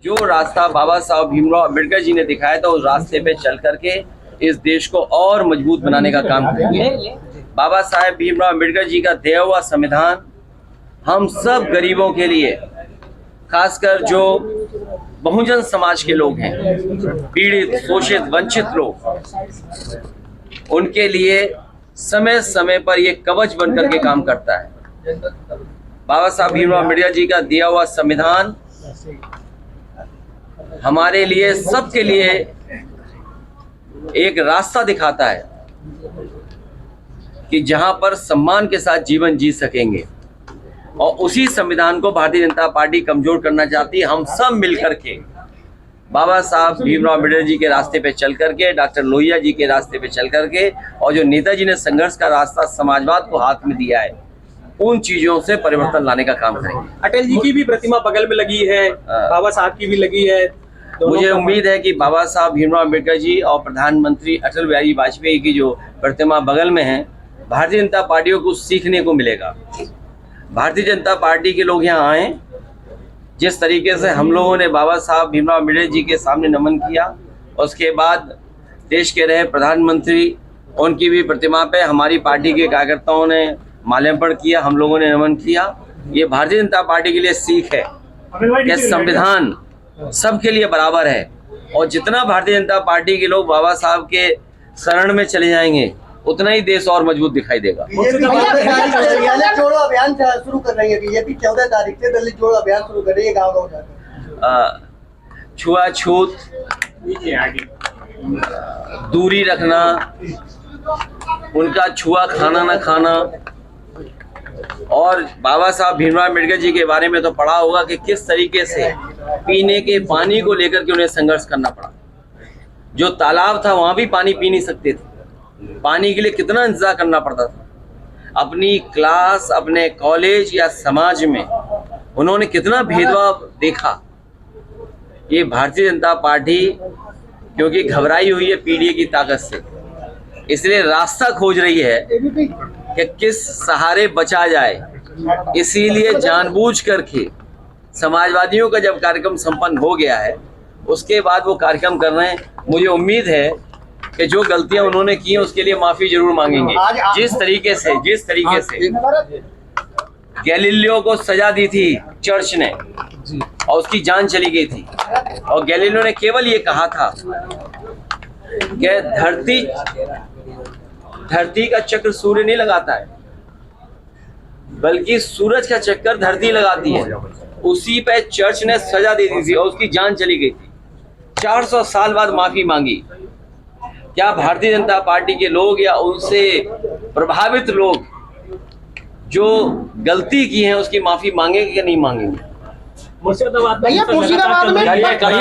जो रास्ता बाबा साहब भीमराव अम्बेडकर जी ने दिखाया था उस रास्ते पे चल करके इस देश को और मजबूत बनाने का काम करेंगे। बाबा साहेब भीमराव अम्बेडकर जी का दिया हुआ संविधान हम सब गरीबों के लिए, खासकर जो बहुजन समाज के लोग हैं, पीड़ित, शोषित, वंचित लोग, उनके लिए समय समय पर ये कवच बन करके काम करता है। बाबा साहब भीमराव अम्बेडकर जी का दिया हुआ संविधान हमारे लिए, सबके लिए एक रास्ता दिखाता है कि जहां पर सम्मान के साथ जीवन जी सकेंगे, और उसी संविधान को भारतीय जनता पार्टी कमजोर करना चाहती है। हम सब मिलकर के बाबा साहब भीमराव अम्बेडकर जी के रास्ते पे चल करके, डॉक्टर लोहिया जी के रास्ते पे चल करके, और जो नेताजी ने संघर्ष का रास्ता समाजवाद को हाथ में दिया है, उन चीजों से परिवर्तन लाने का काम करेंगे। अटल जी की भी प्रतिमा बगल में लगी है, बाबा साहब की भी लगी है। मुझे उम्मीद है कि बाबा साहब भीमराव अम्बेडकर जी और प्रधानमंत्री अटल बिहारी वाजपेयी की जो प्रतिमा बगल में है, भारतीय जनता पार्टी को कुछ सीखने को मिलेगा। भारतीय जनता पार्टी के लोग यहाँ आए, जिस तरीके से हम लोगों ने बाबा साहब भीमराव अम्बेडकर जी के सामने नमन किया, उसके बाद देश के रहे प्रधानमंत्री, उनकी भी प्रतिमा पे हमारी पार्टी के कार्यकर्ताओं ने माल्यार्पण किया, हम लोगों ने नमन किया। ये भारतीय जनता पार्टी के लिए सीख है कि संविधान सबके लिए बराबर है, और जितना भारतीय जनता पार्टी के लोग बाबा साहब के शरण में चले जाएंगे, उतना ही देश और मजबूत दिखाई देगा। दलित जोड़ो अभियान शुरू कर रही है बीजेपी, 14 तारीख से दलित जोड़ो अभियान शुरू कर रही है गाँव जाकर। छुआछूत, दूरी रखना, उनका छुआ खाना न खाना, और बाबा साहब भीमराव अम्बेडकर जी के बारे में तो पढ़ा होगा कि किस तरीके से पीने के पानी को लेकर के उन्हें संघर्ष करना पड़ा। जो तालाब था वहां भी पानी पी नहीं सकते थे, पानी के लिए कितना इंतजार करना पड़ता था। अपनी क्लास, अपने कॉलेज या समाज में उन्होंने कितना भेदभाव देखा। ये भारतीय जनता पार्टी क्योंकि घबराई हुई है पीडीए की ताकत से, इसलिए रास्ता खोज रही है कि किस सहारे बचा जाए। इसीलिए जानबूझ करके समाजवादियों का जब कार्यक्रम संपन्न हो गया है, उसके बाद वो कार्यक्रम कर रहे हैं। मुझे उम्मीद है कि जो गलतियां उन्होंने की हैं उसके लिए माफी जरूर मांगेंगे। जिस तरीके से गैलीलियो को सजा दी थी चर्च ने और उसकी जान चली गई थी, और गैलीलियो ने केवल ये कहा था कि धरती का चक्र सूर्य नहीं लगाता है, बल्कि सूरज का चक्कर धरती लगाती है। उसी पे चर्च ने सजा दे दी थी और उसकी जान चली गई थी। 400 साल बाद माफी मांगी। क्या भारतीय जनता पार्टी के लोग या उनसे प्रभावित लोग जो गलती की है उसकी माफी मांगेंगे या नहीं मांगेंगे? मुर्शिदाबाद भैया मुर्शिदाबाद में नेताजी